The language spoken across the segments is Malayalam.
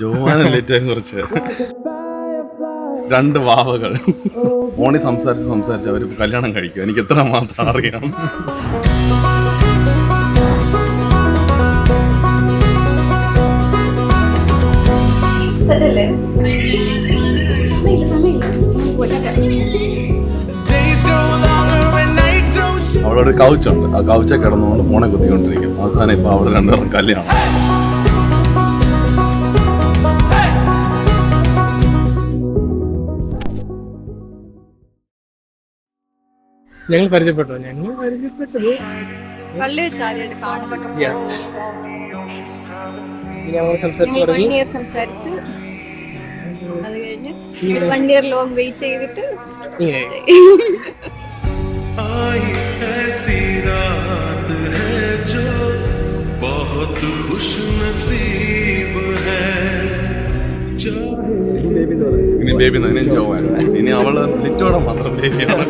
ജോവാനല്ലേറ്റവും കുറിച്ച് 2 വാവകൾ ഫോണിൽ സംസാരിച്ച് അവർ കല്യാണം കഴിക്കും. എനിക്ക് എത്ര മാത്രം അറിയാം. അവളൊരു കൗച്ചുണ്ട്. ആ കൗച്ച കിടന്നുകൊണ്ട് ഫോണെ കുത്തിക്കൊണ്ടിരിക്കും. അവസാനം ഇപ്പൊ അവിടെ 2 പേരും കല്യാണം. ഞങ്ങൾ പരിചയപ്പെട്ടത് സംസാരിച്ചു. അത് കഴിഞ്ഞ് 1 year ലോങ് വെയിറ്റ് ചെയ്തിട്ട് ഇനി ബേബി തന്നെ ജോവാൻ. ഇനി അവള് ലിറ്റോടെ മാത്രം ബേബിയാണ്.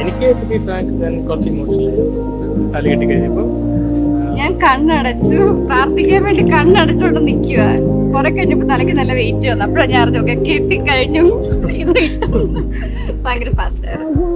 എനിക്ക് കുറച്ച് ഇമോഷണൽ തല കെട്ടി കഴിഞ്ഞപ്പോ ഞാൻ കണ്ണടച്ചു. പ്രാർത്ഥിക്കാൻ വേണ്ടി കണ്ണടച്ചോണ്ട് നിൽക്കുക. കുറെ കഴിഞ്ഞപ്പോ തലയ്ക്ക് നല്ല വെയിറ്റ് വന്നു. അപ്പോഴാണ് ഞാൻ അറിഞ്ഞൊക്കെ കെട്ടിക്കഴിഞ്ഞു. ഇത് ഭയങ്കര ഫാസ്റ്റ് ആയിരുന്നു.